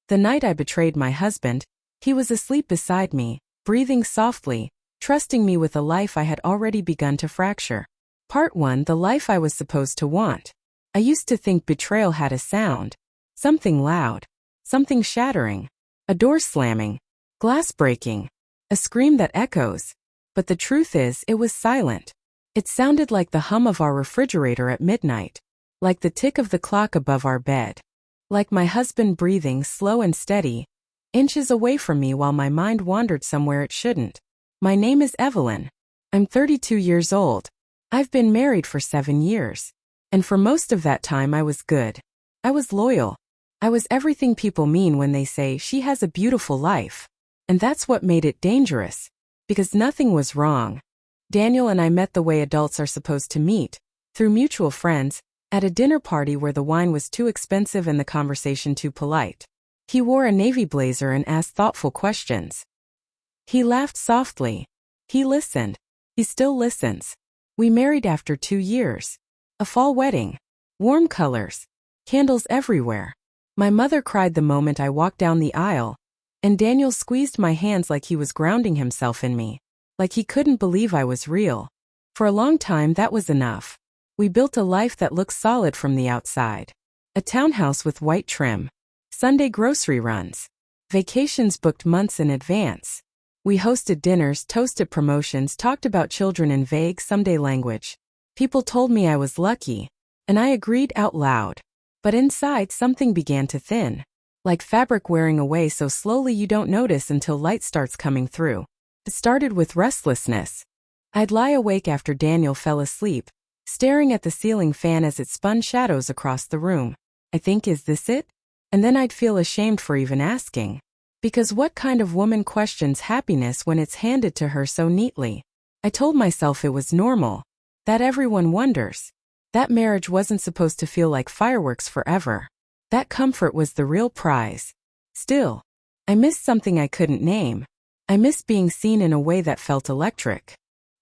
The night I betrayed my husband, he was asleep beside me, breathing softly, trusting me with a life I had already begun to fracture. Part 1: The life I was supposed to want. I used to think betrayal had a sound. Something loud. Something shattering. A door slamming. Glass breaking. A scream that echoes. But the truth is, it was silent. It sounded like the hum of our refrigerator at midnight. Like the tick of the clock above our bed. Like my husband breathing slow and steady, inches away from me while my mind wandered somewhere it shouldn't. My name is Evelyn. I'm 32 years old. I've been married for 7 years. And for most of that time I was good. I was loyal. I was everything people mean when they say she has a beautiful life. And that's what made it dangerous. Because nothing was wrong. Daniel and I met the way adults are supposed to meet, through mutual friends, at a dinner party where the wine was too expensive and the conversation too polite. He wore a navy blazer and asked thoughtful questions. He laughed softly. He listened. He still listens. We married after 2 years. A fall wedding. Warm colors. Candles everywhere. My mother cried the moment I walked down the aisle, and Daniel squeezed my hands like he was grounding himself in me, like he couldn't believe I was real. For a long time that was enough. We built a life that looked solid from the outside. A townhouse with white trim. Sunday grocery runs. Vacations booked months in advance. We hosted dinners, toasted promotions, talked about children in vague someday language. People told me I was lucky, and I agreed out loud. But inside something began to thin. Like fabric wearing away so slowly you don't notice until light starts coming through. It started with restlessness. I'd lie awake after Daniel fell asleep, staring at the ceiling fan as it spun shadows across the room. I think, is this it? And then I'd feel ashamed for even asking. Because what kind of woman questions happiness when it's handed to her so neatly? I told myself it was normal. That everyone wonders. That marriage wasn't supposed to feel like fireworks forever. That comfort was the real prize. Still, I missed something I couldn't name. I missed being seen in a way that felt electric.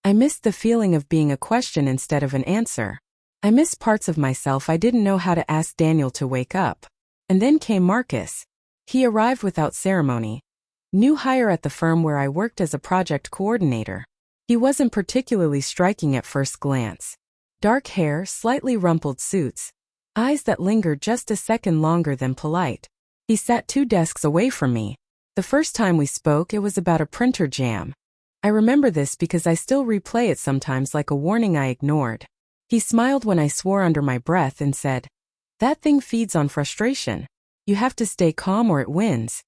I missed the feeling of being a question instead of an answer. I missed parts of myself I didn't know how to ask Daniel to wake up. And then came Marcus. He arrived without ceremony. New hire at the firm where I worked as a project coordinator. He wasn't particularly striking at first glance. Dark hair, slightly rumpled suits. Eyes that lingered just a second longer than polite. He sat 2 desks away from me. The first time we spoke, it was about a printer jam. I remember this because I still replay it sometimes like a warning I ignored. He smiled when I swore under my breath and said, "That thing feeds on frustration. You have to stay calm or it wins."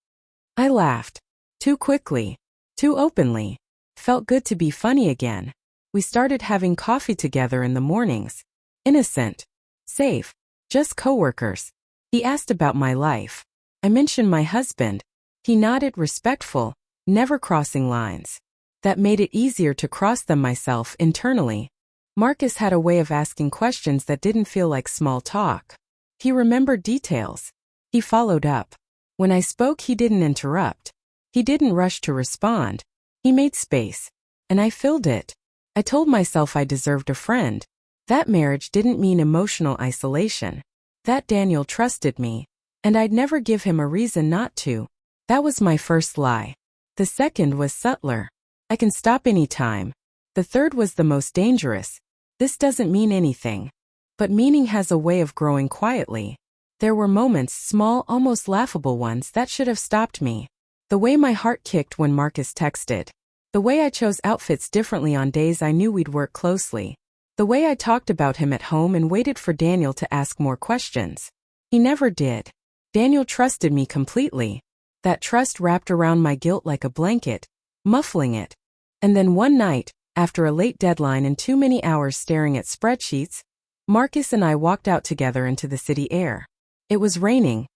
I laughed. Too quickly. Too openly. Felt good to be funny again. We started having coffee together in the mornings. Innocent. Safe. Just coworkers. He asked about my life. I mentioned my husband. He nodded, respectful, never crossing lines. That made it easier to cross them myself internally. Marcus had a way of asking questions that didn't feel like small talk. He remembered details. He followed up. When I spoke, he didn't interrupt. He didn't rush to respond. He made space. And I filled it. I told myself I deserved a friend. That marriage didn't mean emotional isolation. That Daniel trusted me. And I'd never give him a reason not to. That was my first lie. The second was subtler. I can stop anytime. The third was the most dangerous. This doesn't mean anything. But meaning has a way of growing quietly. There were moments, small, almost laughable ones, that should have stopped me. The way my heart kicked when Marcus texted. The way I chose outfits differently on days I knew we'd work closely. The way I talked about him at home and waited for Daniel to ask more questions. He never did. Daniel trusted me completely. That trust wrapped around my guilt like a blanket, muffling it. And then one night, after a late deadline and too many hours staring at spreadsheets, Marcus and I walked out together into the city air. It was raining.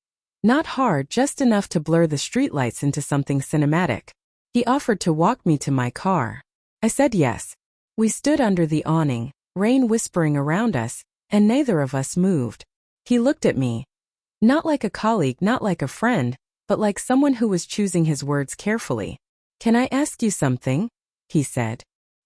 Not hard, just enough to blur the streetlights into something cinematic. He offered to walk me to my car. I said yes. We stood under the awning, rain whispering around us, and neither of us moved. He looked at me. Not like a colleague, not like a friend, but like someone who was choosing his words carefully. "Can I ask you something?" he said.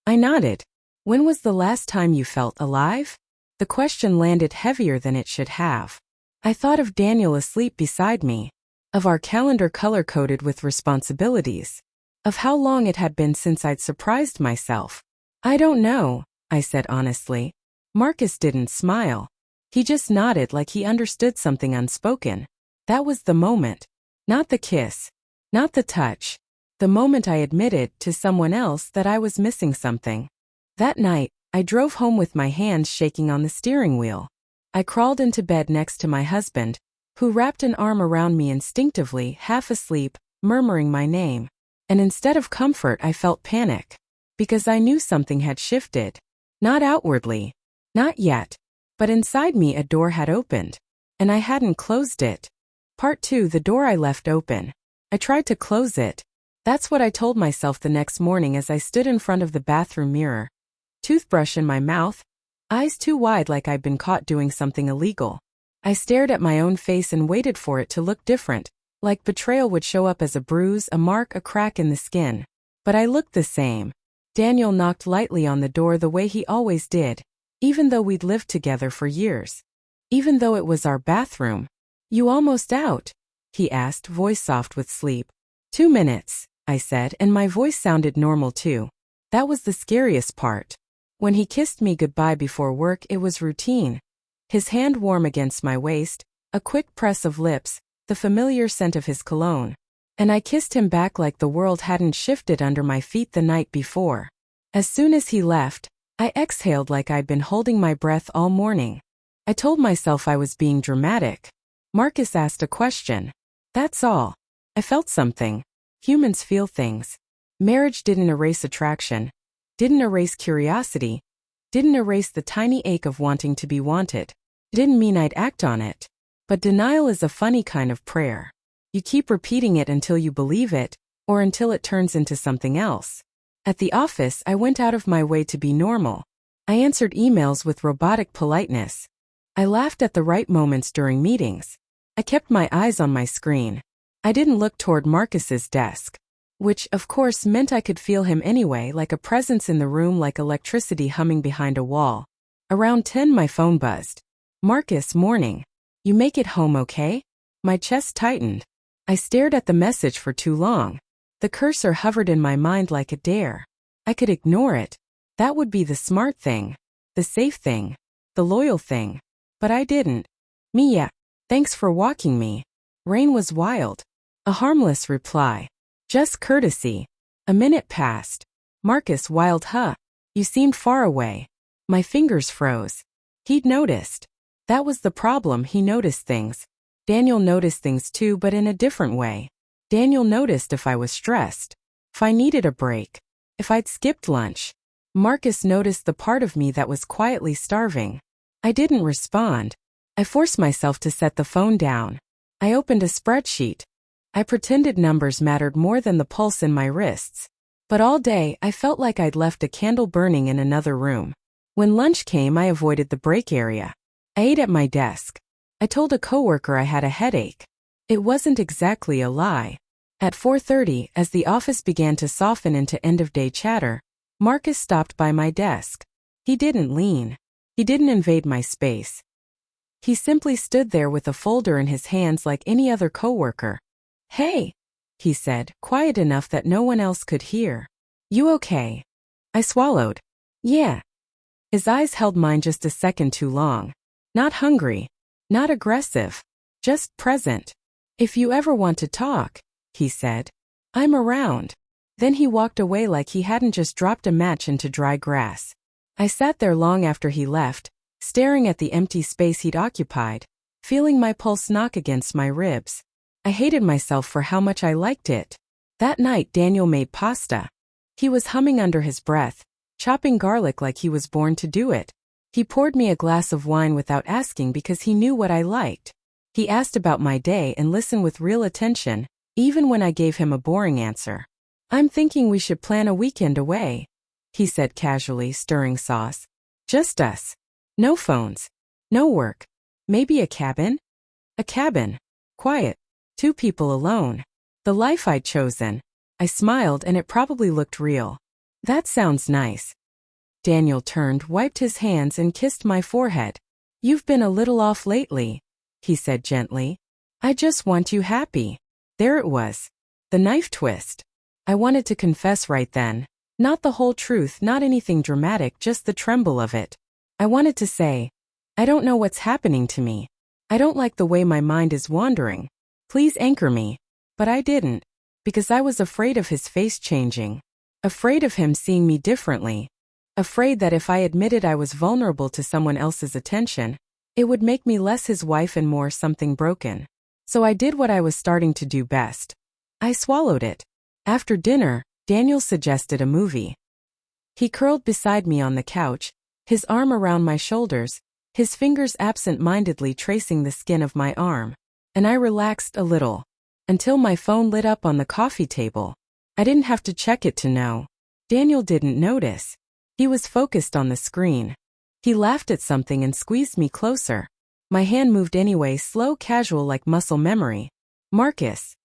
I nodded. "When was the last time you felt alive?" The question landed heavier than it should have. I thought of Daniel asleep beside me. of our calendar color-coded with responsibilities, of how long it had been since I'd surprised myself. I don't know, I said honestly. Marcus didn't smile. He just nodded like he understood something unspoken. That was the moment. Not the kiss. Not the touch. The moment I admitted to someone else that I was missing something. That night, I drove home with my hands shaking on the steering wheel. I crawled into bed next to my husband, who wrapped an arm around me instinctively, half asleep, murmuring my name. And instead of comfort, I felt panic. Because I knew something had shifted. Not outwardly. Not yet. But inside me a door had opened. And I hadn't closed it. Part 2. The door I left open. I tried to close it. That's what I told myself the next morning as I stood in front of the bathroom mirror. Toothbrush in my mouth. Eyes too wide like I'd been caught doing something illegal. I stared at my own face and waited for it to look different. Like betrayal would show up as a bruise, a mark, a crack in the skin. But I looked the same. Daniel knocked lightly on the door the way he always did. Even though we'd lived together for years. Even though it was our bathroom. "You almost out?" he asked, voice soft with sleep. 2 minutes, I said, and my voice sounded normal too. That was the scariest part. When he kissed me goodbye before work, it was routine. His hand warm against my waist, a quick press of lips, the familiar scent of his cologne. And I kissed him back like the world hadn't shifted under my feet the night before. As soon as he left, I exhaled like I'd been holding my breath all morning. I told myself I was being dramatic. Marcus asked a question. That's all. I felt something. Humans feel things. Marriage didn't erase attraction. Didn't erase curiosity. Didn't erase the tiny ache of wanting to be wanted. Didn't mean I'd act on it. But denial is a funny kind of prayer. You keep repeating it until you believe it, or until it turns into something else. At the office, I went out of my way to be normal. I answered emails with robotic politeness. I laughed at the right moments during meetings. I kept my eyes on my screen. I didn't look toward Marcus's desk. Which, of course, meant I could feel him anyway, like a presence in the room, like electricity humming behind a wall. Around 10, my phone buzzed. Marcus, morning. You make it home okay? My chest tightened. I stared at the message for too long. The cursor hovered in my mind like a dare. I could ignore it. That would be the smart thing. The safe thing. The loyal thing. But I didn't. Mia, thanks for walking me. Rain was wild. A harmless reply. Just courtesy. A minute passed. Marcus, wild, huh? You seemed far away. My fingers froze. He'd noticed. That was the problem, he noticed things. Daniel noticed things too, but in a different way. Daniel noticed if I was stressed. If I needed a break. If I'd skipped lunch. Marcus noticed the part of me that was quietly starving. I didn't respond. I forced myself to set the phone down. I opened a spreadsheet. I pretended numbers mattered more than the pulse in my wrists. But all day, I felt like I'd left a candle burning in another room. When lunch came, I avoided the break area. I ate at my desk. I told a coworker I had a headache. It wasn't exactly a lie. At 4:30, as the office began to soften into end-of-day chatter, Marcus stopped by my desk. He didn't lean. He didn't invade my space. He simply stood there with a folder in his hands like any other coworker. Hey, he said, quiet enough that no one else could hear. You okay? I swallowed. Yeah. His eyes held mine just a second too long. Not hungry. Not aggressive. Just present. If you ever want to talk, he said, I'm around. Then he walked away like he hadn't just dropped a match into dry grass. I sat there long after he left, staring at the empty space he'd occupied, feeling my pulse knock against my ribs. I hated myself for how much I liked it. That night, Daniel made pasta. He was humming under his breath, chopping garlic like he was born to do it. He poured me a glass of wine without asking because he knew what I liked. He asked about my day and listened with real attention, even when I gave him a boring answer. I'm thinking we should plan a weekend away, he said casually, stirring sauce. Just us. No phones. No work. Maybe a cabin? A cabin. Quiet. 2 people alone. The life I'd chosen. I smiled and it probably looked real. That sounds nice. Daniel turned, wiped his hands and kissed my forehead. You've been a little off lately, he said gently. I just want you happy. There it was. The knife twist. I wanted to confess right then. Not the whole truth, not anything dramatic, just the tremble of it. I wanted to say, I don't know what's happening to me. I don't like the way my mind is wandering. Please anchor me. But I didn't. Because I was afraid of his face changing. Afraid of him seeing me differently. Afraid that if I admitted I was vulnerable to someone else's attention, it would make me less his wife and more something broken. So I did what I was starting to do best. I swallowed it. After dinner, Daniel suggested a movie. He curled beside me on the couch, his arm around my shoulders, his fingers absent-mindedly tracing the skin of my arm. And I relaxed a little. Until my phone lit up on the coffee table. I didn't have to check it to know. Daniel didn't notice. He was focused on the screen. He laughed at something and squeezed me closer. My hand moved anyway, slow, casual, like muscle memory. Marcus.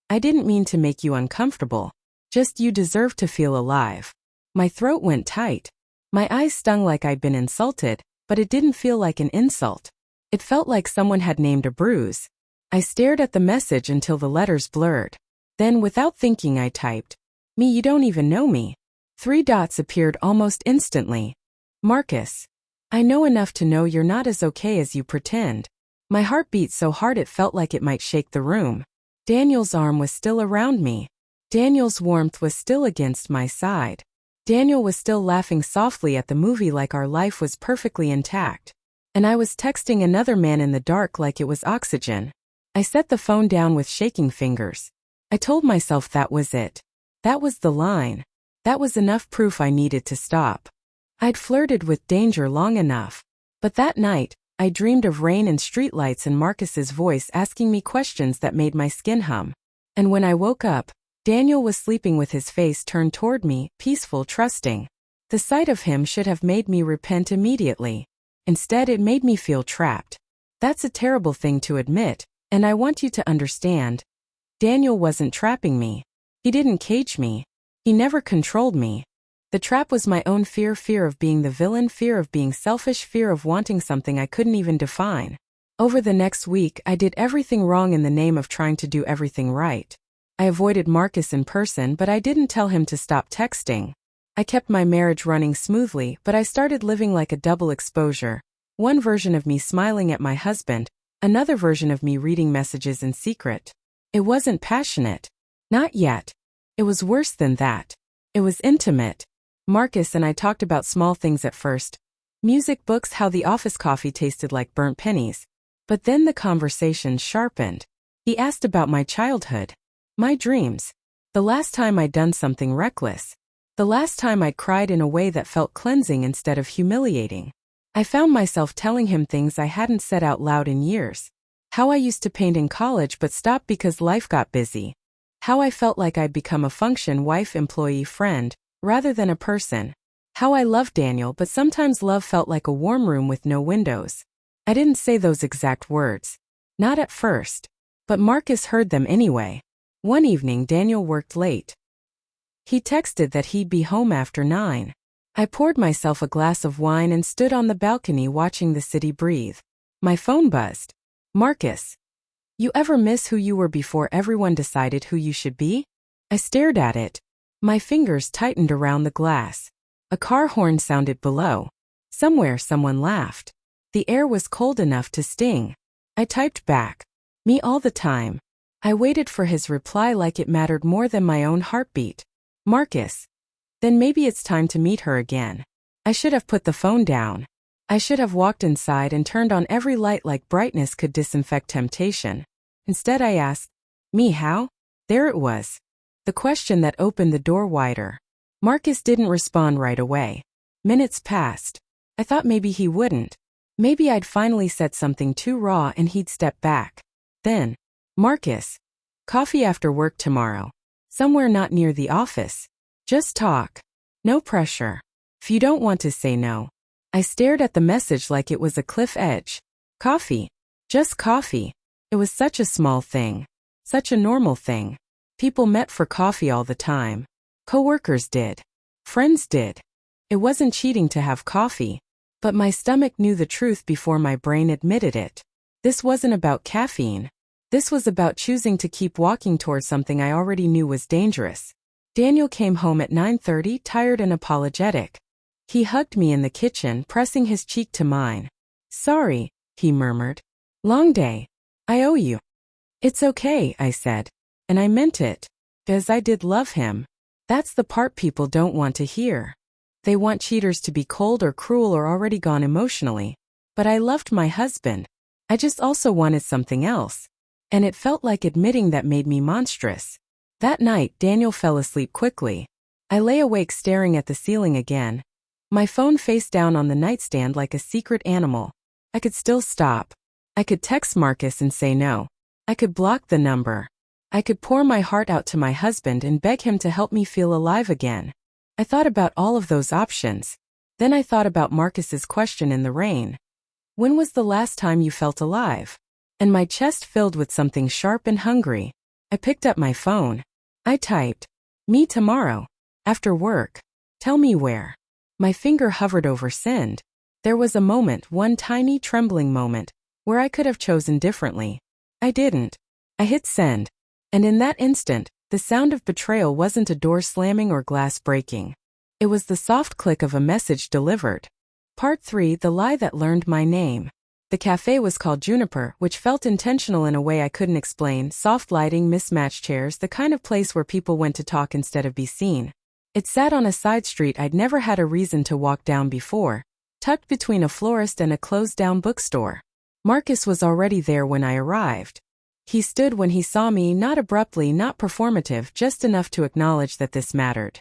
I didn't mean to make you uncomfortable. Just you deserve to feel alive. My throat went tight. My eyes stung like I'd been insulted, but it didn't feel like an insult. It felt like someone had named a bruise. I stared at the message until the letters blurred. Then, without thinking, I typed, "Me, you don't even know me." 3 dots appeared almost instantly. Marcus. I know enough to know you're not as okay as you pretend. My heart beat so hard it felt like it might shake the room. Daniel's arm was still around me. Daniel's warmth was still against my side. Daniel was still laughing softly at the movie like our life was perfectly intact. And I was texting another man in the dark like it was oxygen. I set the phone down with shaking fingers. I told myself that was it. That was the line. That was enough proof I needed to stop. I'd flirted with danger long enough. But that night, I dreamed of rain and streetlights and Marcus's voice asking me questions that made my skin hum. And when I woke up, Daniel was sleeping with his face turned toward me, peaceful, trusting. The sight of him should have made me repent immediately. Instead, it made me feel trapped. That's a terrible thing to admit. And I want you to understand. Daniel wasn't trapping me. He didn't cage me. He never controlled me. The trap was my own fear of being the villain, fear of being selfish, fear of wanting something I couldn't even define. Over the next week, I did everything wrong in the name of trying to do everything right. I avoided Marcus in person, but I didn't tell him to stop texting. I kept my marriage running smoothly, but I started living like a double exposure. One version of me smiling at my husband, another version of me reading messages in secret. It wasn't passionate. Not yet. It was worse than that. It was intimate. Marcus and I talked about small things at first. Music, books, how the office coffee tasted like burnt pennies. But then the conversation sharpened. He asked about my childhood. My dreams. The last time I'd done something reckless. The last time I'd cried in a way that felt cleansing instead of humiliating. I found myself telling him things I hadn't said out loud in years. How I used to paint in college but stopped because life got busy. How I felt like I'd become a function, wife, employee, friend, rather than a person. How I loved Daniel, but sometimes love felt like a warm room with no windows. I didn't say those exact words. Not at first. But Marcus heard them anyway. One evening, Daniel worked late. He texted that he'd be home after 9. I poured myself a glass of wine and stood on the balcony watching the city breathe. My phone buzzed. Marcus. You ever miss who you were before everyone decided who you should be? I stared at it. My fingers tightened around the glass. A car horn sounded below. Somewhere someone laughed. The air was cold enough to sting. I typed back. Me all the time. I waited for his reply like it mattered more than my own heartbeat. Marcus. Then maybe it's time to meet her again. I should have put the phone down. I should have walked inside and turned on every light like brightness could disinfect temptation. Instead I asked, "Me how?" There it was. The question that opened the door wider. Marcus didn't respond right away. Minutes passed. I thought maybe he wouldn't. Maybe I'd finally said something too raw and he'd step back. Then, Marcus. Coffee after work tomorrow. Somewhere not near the office. Just talk. No pressure. If you don't want to say no. I stared at the message like it was a cliff edge. Coffee. Just coffee. It was such a small thing. Such a normal thing. People met for coffee all the time. Coworkers did. Friends did. It wasn't cheating to have coffee. But my stomach knew the truth before my brain admitted it. This wasn't about caffeine. This was about choosing to keep walking towards something I already knew was dangerous. Daniel came home at 9:30, tired and apologetic. He hugged me in the kitchen, pressing his cheek to mine. "Sorry," he murmured. "Long day. I owe you." "It's okay," I said. And I meant it. 'Cause I did love him. That's the part people don't want to hear. They want cheaters to be cold or cruel or already gone emotionally. But I loved my husband. I just also wanted something else. And it felt like admitting that made me monstrous. That night, Daniel fell asleep quickly. I lay awake staring at the ceiling again. My phone face down on the nightstand like a secret animal. I could still stop. I could text Marcus and say no. I could block the number. I could pour my heart out to my husband and beg him to help me feel alive again. I thought about all of those options. Then I thought about Marcus's question in the rain. "When was the last time you felt alive?" And my chest filled with something sharp and hungry. I picked up my phone. I typed, "Me tomorrow. After work. Tell me where." My finger hovered over send. There was a moment, one tiny trembling moment, where I could have chosen differently. I didn't. I hit send. And in that instant, the sound of betrayal wasn't a door slamming or glass breaking. It was the soft click of a message delivered. Part 3: The Lie That Learned My Name. The cafe was called Juniper, which felt intentional in a way I couldn't explain. Soft lighting, mismatched chairs, the kind of place where people went to talk instead of be seen. It sat on a side street I'd never had a reason to walk down before, tucked between a florist and a closed-down bookstore. Marcus was already there when I arrived. He stood when he saw me, not abruptly, not performative, just enough to acknowledge that this mattered.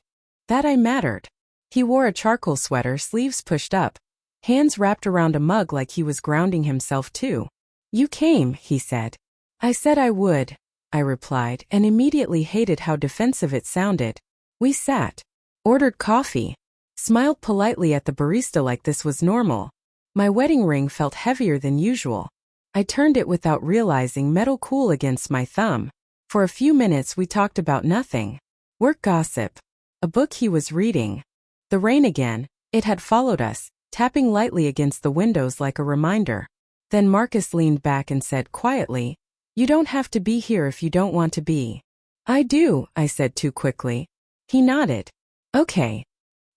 That I mattered. He wore a charcoal sweater, sleeves pushed up, hands wrapped around a mug like he was grounding himself too. "You came," he said. "I said I would," I replied, and immediately hated how defensive it sounded. We sat, ordered coffee, smiled politely at the barista like this was normal. My wedding ring felt heavier than usual. I turned it without realizing, metal cool against my thumb. For a few minutes we talked about nothing. Work gossip. A book he was reading. The rain again. It had followed us, tapping lightly against the windows like a reminder. Then Marcus leaned back and said quietly, "You don't have to be here if you don't want to be." "I do," I said too quickly. He nodded. "Okay."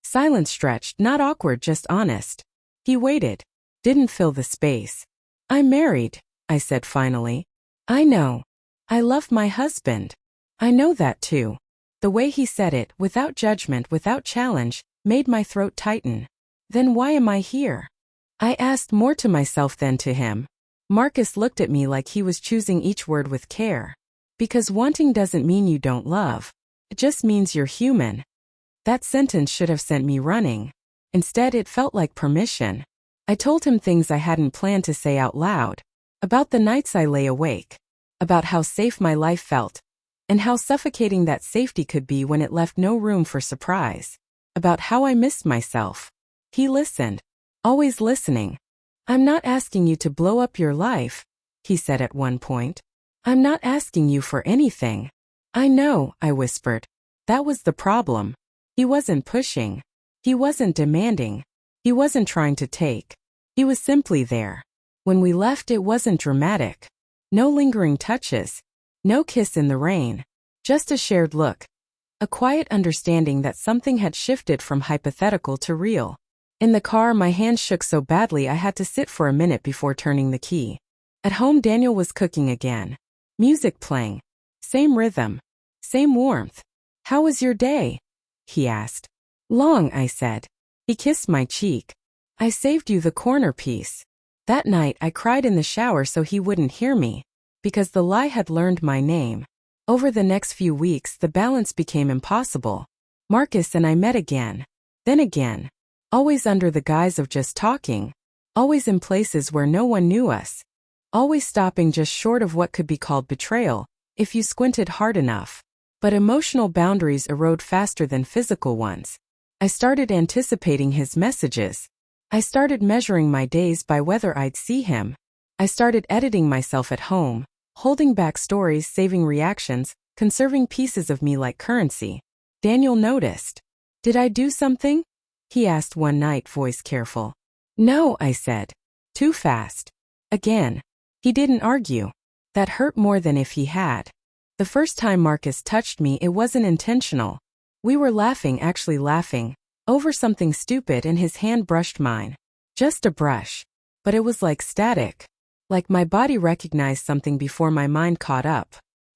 Silence stretched, not awkward, just honest. He waited. Didn't fill the space. "I'm married," I said finally. "I know. I love my husband." "I know that too." The way he said it, without judgment, without challenge, made my throat tighten. "Then why am I here?" I asked, more to myself than to him. Marcus looked at me like he was choosing each word with care. "Because wanting doesn't mean you don't love. It just means you're human." That sentence should have sent me running. Instead, it felt like permission. I told him things I hadn't planned to say out loud. About the nights I lay awake. About how safe my life felt. And how suffocating that safety could be when it left no room for surprise. About how I missed myself. He listened. Always listening. "I'm not asking you to blow up your life," he said at one point. "I'm not asking you for anything." "I know," I whispered. That was the problem. He wasn't pushing. He wasn't demanding. He wasn't trying to take. He was simply there. When we left, it wasn't dramatic. No lingering touches. No kiss in the rain. Just a shared look. A quiet understanding that something had shifted from hypothetical to real. In the car, my hands shook so badly I had to sit for a minute before turning the key. At home, Daniel was cooking again. Music playing. Same rhythm. Same warmth. "How was your day?" he asked. "Long," I said. He kissed my cheek. "I saved you the corner piece." That night, I cried in the shower so he wouldn't hear me. Because the lie had learned my name. Over the next few weeks, the balance became impossible. Marcus and I met again. Then again. Always under the guise of just talking. Always in places where no one knew us. Always stopping just short of what could be called betrayal, if you squinted hard enough. But emotional boundaries erode faster than physical ones. I started anticipating his messages. I started measuring my days by whether I'd see him. I started editing myself at home, holding back stories, saving reactions, conserving pieces of me like currency. Daniel noticed. "Did I do something?" he asked one night, voice careful. "No," I said. "Too fast." Again. He didn't argue. That hurt more than if he had. The first time Marcus touched me, it wasn't intentional. We were laughing, actually laughing, over something stupid, and his hand brushed mine. Just a brush. But it was like static. Like my body recognized something before my mind caught up.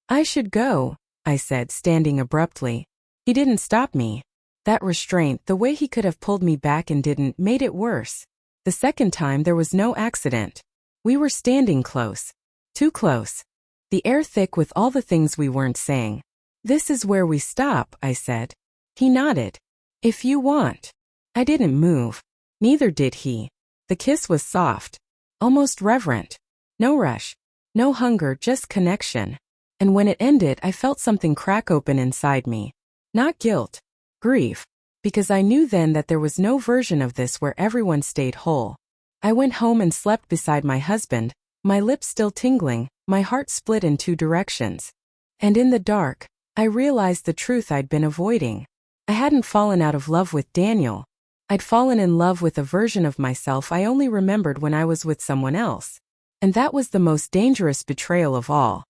I should go, I said, standing abruptly. He didn't stop me. That restraint, the way he could have pulled me back and didn't, made it worse. The second time there was no accident. We were standing close. Too close. The air thick with all the things we weren't saying. This is where we stop, I said. He nodded. If you want. I didn't move. Neither did he. The kiss was soft. Almost reverent. No rush. No hunger, just connection. And when it ended, I felt something crack open inside me. Not guilt. Grief. Because I knew then that there was no version of this where everyone stayed whole. I went home and slept beside my husband, my lips still tingling, my heart split in two directions. And in the dark, I realized the truth I'd been avoiding. I hadn't fallen out of love with Daniel. I'd fallen in love with a version of myself I only remembered when I was with someone else. And that was the most dangerous betrayal of all.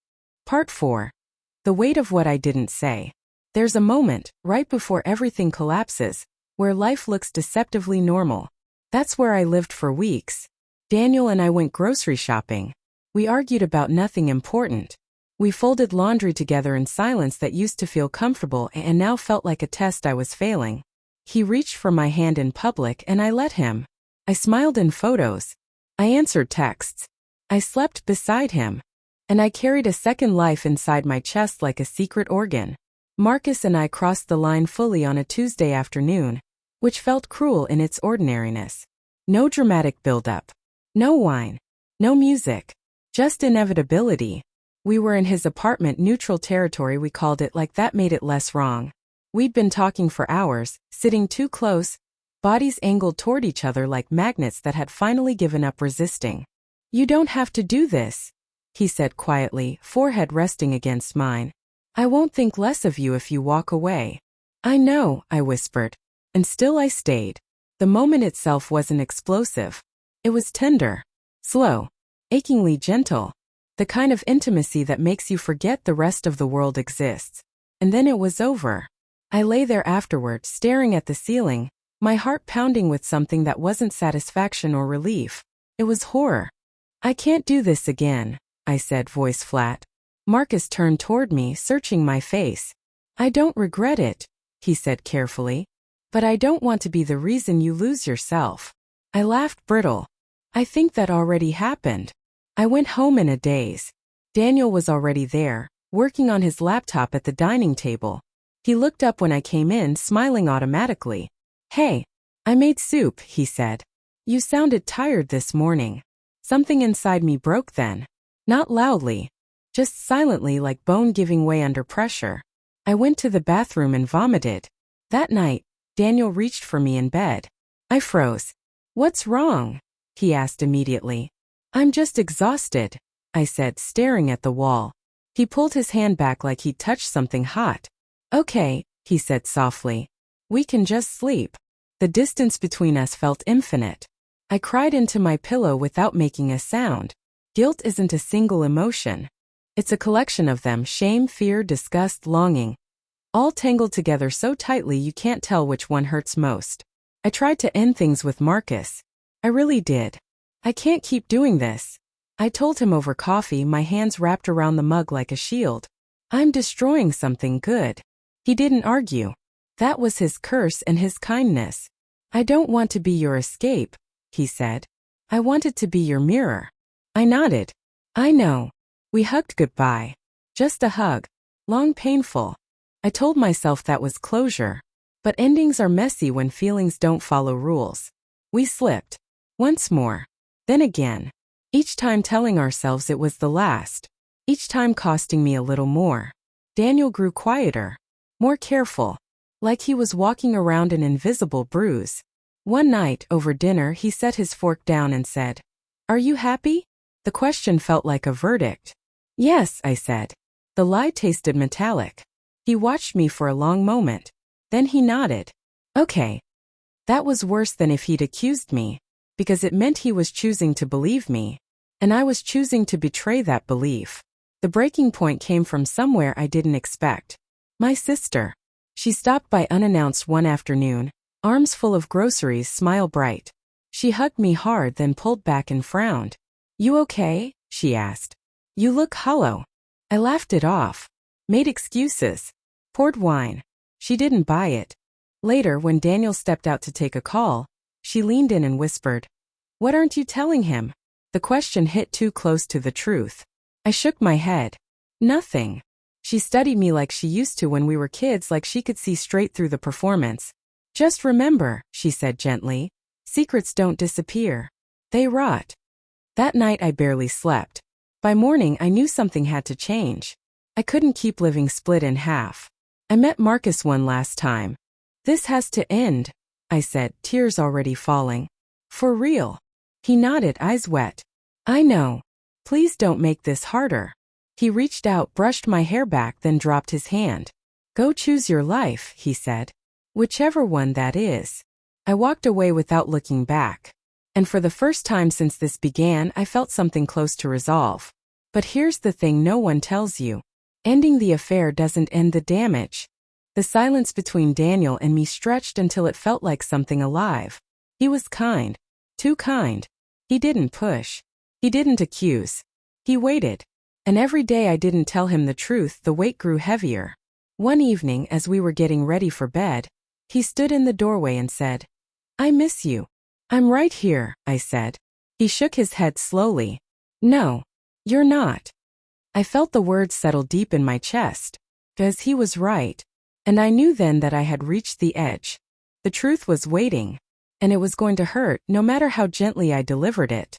Part 4. The weight of what I didn't say. There's a moment, right before everything collapses, where life looks deceptively normal. That's where I lived for weeks. Daniel and I went grocery shopping. We argued about nothing important. We folded laundry together in silence that used to feel comfortable and now felt like a test I was failing. He reached for my hand in public and I let him. I smiled in photos. I answered texts. I slept beside him. And I carried a second life inside my chest like a secret organ. Marcus and I crossed the line fully on a Tuesday afternoon, which felt cruel in its ordinariness. No dramatic build-up. No wine. No music. Just inevitability. We were in his apartment, neutral territory we called it, like that made it less wrong. We'd been talking for hours, sitting too close, bodies angled toward each other like magnets that had finally given up resisting. You don't have to do this, he said quietly, forehead resting against mine. I won't think less of you if you walk away. I know, I whispered. And still I stayed. The moment itself wasn't explosive. It was tender. Slow. Achingly gentle. The kind of intimacy that makes you forget the rest of the world exists. And then it was over. I lay there afterward, staring at the ceiling, my heart pounding with something that wasn't satisfaction or relief. It was horror. I can't do this again, I said, voice flat. Marcus turned toward me, searching my face. I don't regret it, he said carefully. But I don't want to be the reason you lose yourself. I laughed brittle. I think that already happened. I went home in a daze. Daniel was already there, working on his laptop at the dining table. He looked up when I came in, smiling automatically. Hey, I made soup, he said. You sounded tired this morning. Something inside me broke then. Not loudly. Just silently, like bone giving way under pressure. I went to the bathroom and vomited. That night, Daniel reached for me in bed. I froze. What's wrong? He asked immediately. I'm just exhausted, I said, staring at the wall. He pulled his hand back like he'd touched something hot. Okay, he said softly. We can just sleep. The distance between us felt infinite. I cried into my pillow without making a sound. Guilt isn't a single emotion. It's a collection of them: shame, fear, disgust, longing. All tangled together so tightly you can't tell which one hurts most. I tried to end things with Marcus. I really did. I can't keep doing this. I told him over coffee, my hands wrapped around the mug like a shield. I'm destroying something good. He didn't argue. That was his curse and his kindness. I don't want to be your escape, he said. I wanted to be your mirror. I nodded. I know. We hugged goodbye. Just a hug. Long, painful. I told myself that was closure. But endings are messy when feelings don't follow rules. We slipped. Once more. Then again. Each time telling ourselves it was the last. Each time costing me a little more. Daniel grew quieter. More careful. Like he was walking around an invisible bruise. One night, over dinner, he set his fork down and said, "Are you happy?" The question felt like a verdict. Yes, I said. The lie tasted metallic. He watched me for a long moment. Then he nodded. Okay. That was worse than if he'd accused me, because it meant he was choosing to believe me, and I was choosing to betray that belief. The breaking point came from somewhere I didn't expect. My sister. She stopped by unannounced one afternoon, arms full of groceries, smile bright. She hugged me hard, then pulled back and frowned. "You okay?" she asked. "You look hollow." I laughed it off. Made excuses. Poured wine. She didn't buy it. Later, when Daniel stepped out to take a call, she leaned in and whispered, "What aren't you telling him?" The question hit too close to the truth. I shook my head. Nothing. She studied me like she used to when we were kids, like she could see straight through the performance. "Just remember," she said gently, "secrets don't disappear. They rot." That night I barely slept. By morning I knew something had to change. I couldn't keep living split in half. I met Marcus one last time. "This has to end," I said, tears already falling. "For real?" He nodded, eyes wet. "I know. Please don't make this harder." He reached out, brushed my hair back, then dropped his hand. "Go choose your life," he said. "Whichever one that is." I walked away without looking back. And for the first time since this began, I felt something close to resolve. But here's the thing no one tells you. Ending the affair doesn't end the damage. The silence between Daniel and me stretched until it felt like something alive. He was kind. Too kind. He didn't push. He didn't accuse. He waited. And every day I didn't tell him the truth, the weight grew heavier. One evening, as we were getting ready for bed, he stood in the doorway and said, "I miss you." "I'm right here," I said. He shook his head slowly. "No, you're not." I felt the words settle deep in my chest. 'Cause he was right. And I knew then that I had reached the edge. The truth was waiting. And it was going to hurt, no matter how gently I delivered it.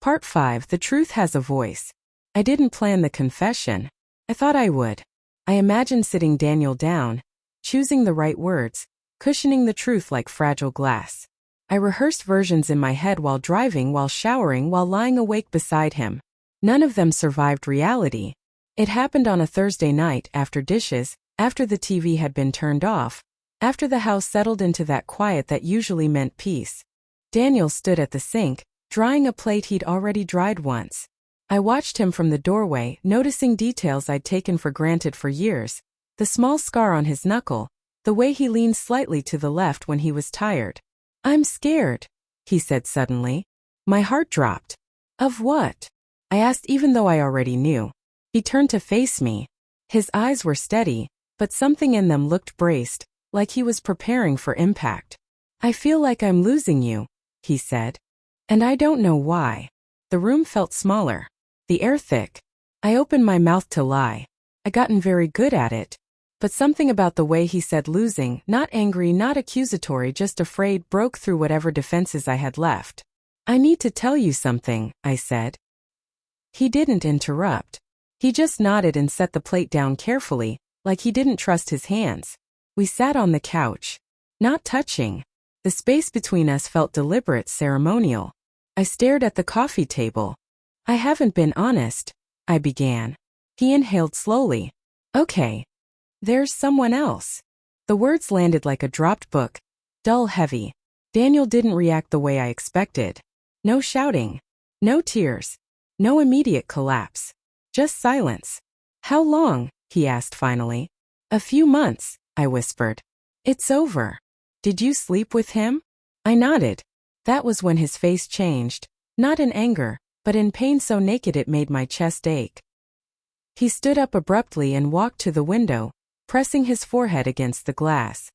Part 5. The truth has a voice. I didn't plan the confession. I thought I would. I imagined sitting Daniel down, choosing the right words, cushioning the truth like fragile glass. I rehearsed versions in my head while driving, while showering, while lying awake beside him. None of them survived reality. It happened on a Thursday night, after dishes, after the TV had been turned off, after the house settled into that quiet that usually meant peace. Daniel stood at the sink, drying a plate he'd already dried once. I watched him from the doorway, noticing details I'd taken for granted for years. The small scar on his knuckle, the way he leaned slightly to the left when he was tired. "I'm scared," he said suddenly. My heart dropped. "Of what?" I asked, even though I already knew. He turned to face me. His eyes were steady, but something in them looked braced, like he was preparing for impact. "I feel like I'm losing you," he said. "And I don't know why." The room felt smaller. The air thick. I opened my mouth to lie. I'd gotten very good at it. But something about the way he said losing, not angry, not accusatory, just afraid, broke through whatever defenses I had left. "I need to tell you something," I said. He didn't interrupt. He just nodded and set the plate down carefully, like he didn't trust his hands. We sat on the couch. Not touching. The space between us felt deliberate, ceremonial. I stared at the coffee table. "I haven't been honest," I began. He inhaled slowly. "Okay. There's someone else." The words landed like a dropped book, dull, heavy. Daniel didn't react the way I expected. No shouting. No tears. No immediate collapse. Just silence. "How long?" he asked finally. "A few months," I whispered. "It's over." "Did you sleep with him?" I nodded. That was when his face changed, not in anger, but in pain so naked it made my chest ache. He stood up abruptly and walked to the window, pressing his forehead against the glass.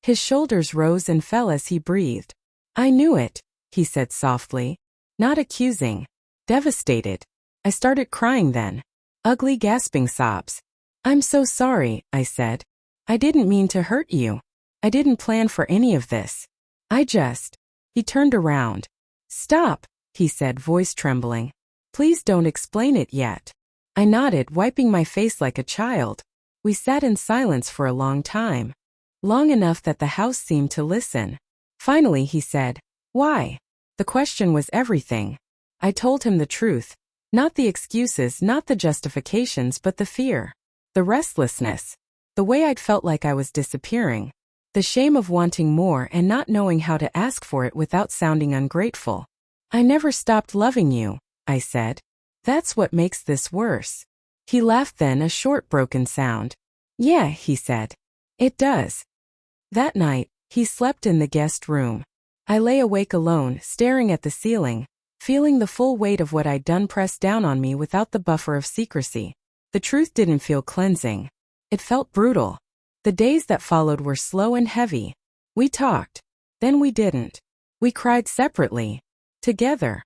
His shoulders rose and fell as he breathed. "I knew it," he said softly, not accusing, devastated. I started crying then. Ugly, gasping sobs. "I'm so sorry," I said. "I didn't mean to hurt you. I didn't plan for any of this. He turned around. "Stop," he said, voice trembling. "Please don't explain it yet." I nodded, wiping my face like a child. We sat in silence for a long time. Long enough that the house seemed to listen. Finally he said, "Why?" The question was everything. I told him the truth. Not the excuses, not the justifications, but the fear. The restlessness. The way I'd felt like I was disappearing. The shame of wanting more and not knowing how to ask for it without sounding ungrateful. "I never stopped loving you," I said. "That's what makes this worse." He laughed, then a short broken sound. Yeah, he said. It does. That night, he slept in the guest room. I lay awake alone, staring at the ceiling, feeling the full weight of what I'd done press down on me without the buffer of secrecy. The truth didn't feel cleansing. It felt brutal. The days that followed were slow and heavy. We talked. Then we didn't. We cried separately. Together.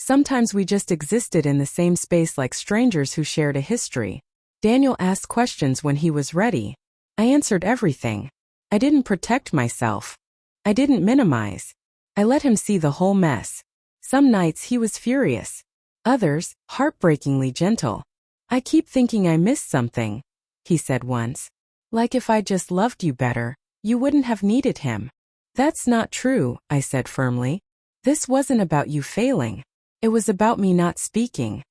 Sometimes we just existed in the same space like strangers who shared a history. Daniel asked questions when he was ready. I answered everything. I didn't protect myself. I didn't minimize. I let him see the whole mess. Some nights he was furious. Others, heartbreakingly gentle. I keep thinking I missed something, he said once. Like if I just loved you better, you wouldn't have needed him. That's not true, I said firmly. This wasn't about you failing. It was about me not speaking.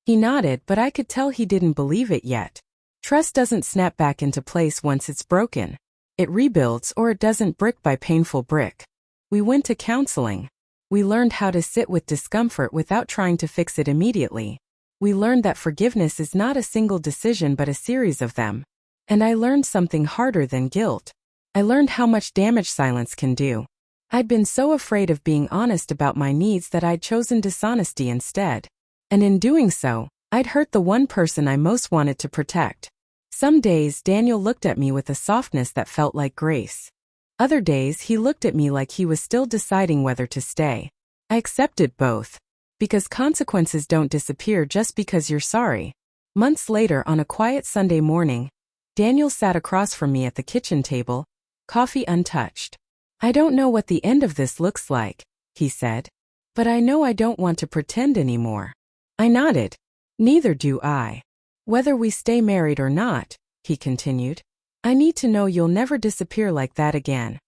He nodded, but I could tell he didn't believe it yet. Trust doesn't snap back into place once it's broken. It rebuilds, or it doesn't, brick by painful brick. We went to counseling. We learned how to sit with discomfort without trying to fix it immediately. We learned that forgiveness is not a single decision but a series of them. And I learned something harder than guilt. I learned how much damage silence can do. I'd been so afraid of being honest about my needs that I'd chosen dishonesty instead. And in doing so, I'd hurt the one person I most wanted to protect. Some days Daniel looked at me with a softness that felt like grace. Other days he looked at me like he was still deciding whether to stay. I accepted both. Because consequences don't disappear just because you're sorry. Months later, on a quiet Sunday morning, Daniel sat across from me at the kitchen table, coffee untouched. I don't know what the end of this looks like, he said. But I know I don't want to pretend anymore. I nodded. Neither do I. Whether we stay married or not, he continued, I need to know you'll never disappear like that again.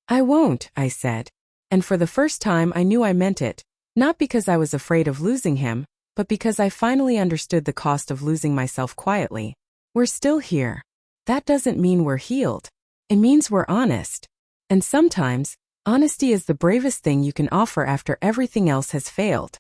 I won't, I said. And for the first time I knew I meant it, not because I was afraid of losing him, but because I finally understood the cost of losing myself quietly. We're still here. That doesn't mean we're healed. It means we're honest. And sometimes, honesty is the bravest thing you can offer after everything else has failed.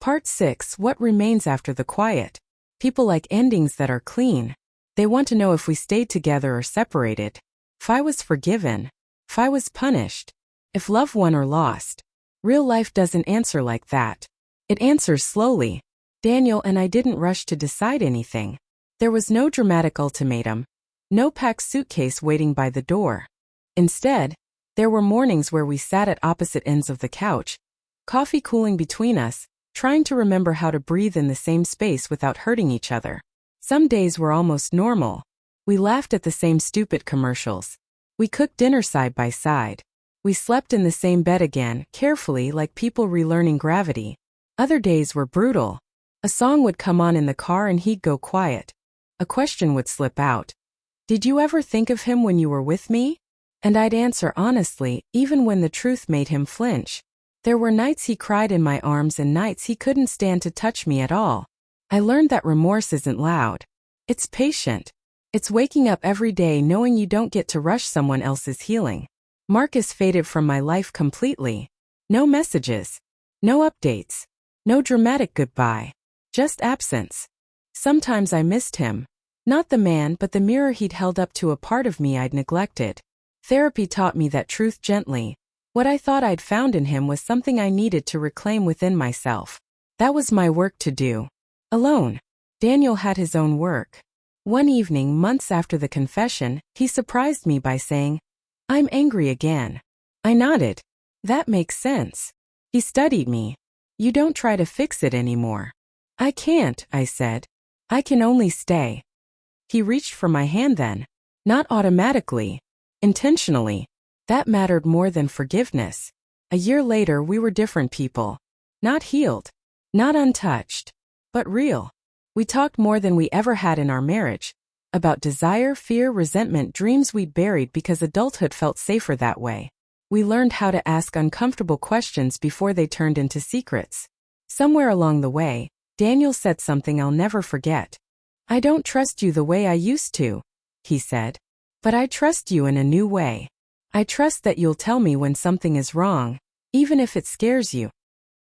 Part 6: What remains after the quiet? People like endings that are clean. They want to know if we stayed together or separated. If I was forgiven. If I was punished. If love won or lost. Real life doesn't answer like that. It answers slowly. Daniel and I didn't rush to decide anything. There was no dramatic ultimatum. No packed suitcase waiting by the door. Instead, there were mornings where we sat at opposite ends of the couch, coffee cooling between us, trying to remember how to breathe in the same space without hurting each other. Some days were almost normal. We laughed at the same stupid commercials. We cooked dinner side by side. We slept in the same bed again, carefully, like people relearning gravity. Other days were brutal. A song would come on in the car and he'd go quiet. A question would slip out. Did you ever think of him when you were with me? And I'd answer honestly, even when the truth made him flinch. There were nights he cried in my arms and nights he couldn't stand to touch me at all. I learned that remorse isn't loud. It's patient. It's waking up every day knowing you don't get to rush someone else's healing. Marcus faded from my life completely. No messages. No updates. No dramatic goodbye. Just absence. Sometimes I missed him. Not the man, but the mirror he'd held up to a part of me I'd neglected. Therapy taught me that truth gently. What I thought I'd found in him was something I needed to reclaim within myself. That was my work to do. Alone. Daniel had his own work. One evening, months after the confession, he surprised me by saying, I'm angry again. I nodded. That makes sense. He studied me. You don't try to fix it anymore. I can't, I said. I can only stay. He reached for my hand then. Not automatically. Intentionally. That mattered more than forgiveness. A year later we were different people. Not healed. Not untouched. But real. We talked more than we ever had in our marriage. About desire, fear, resentment, dreams we'd buried because adulthood felt safer that way. We learned how to ask uncomfortable questions before they turned into secrets. Somewhere along the way, Daniel said something I'll never forget. I don't trust you the way I used to, he said. But I trust you in a new way. I trust that you'll tell me when something is wrong, even if it scares you.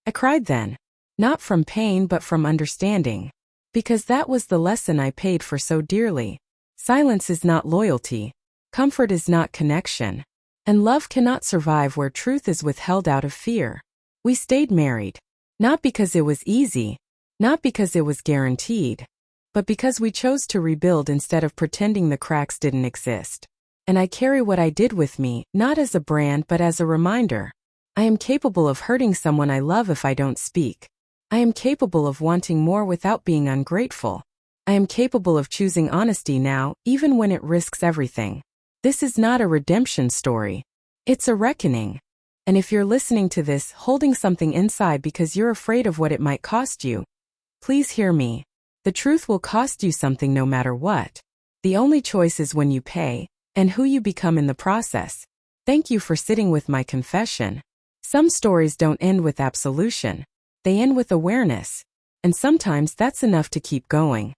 I cried then. Not from pain but from understanding. Because that was the lesson I paid for so dearly. Silence is not loyalty. Comfort is not connection. And love cannot survive where truth is withheld out of fear. We stayed married. Not because it was easy. Not because it was guaranteed. But because we chose to rebuild instead of pretending the cracks didn't exist. And I carry what I did with me, not as a brand but as a reminder. I am capable of hurting someone I love if I don't speak. I am capable of wanting more without being ungrateful. I am capable of choosing honesty now, even when it risks everything. This is not a redemption story. It's a reckoning. And if you're listening to this holding something inside because you're afraid of what it might cost you, please hear me. The truth will cost you something no matter what. The only choice is when you pay, and who you become in the process. Thank you for sitting with my confession. Some stories don't end with absolution. They end with awareness. And sometimes that's enough to keep going.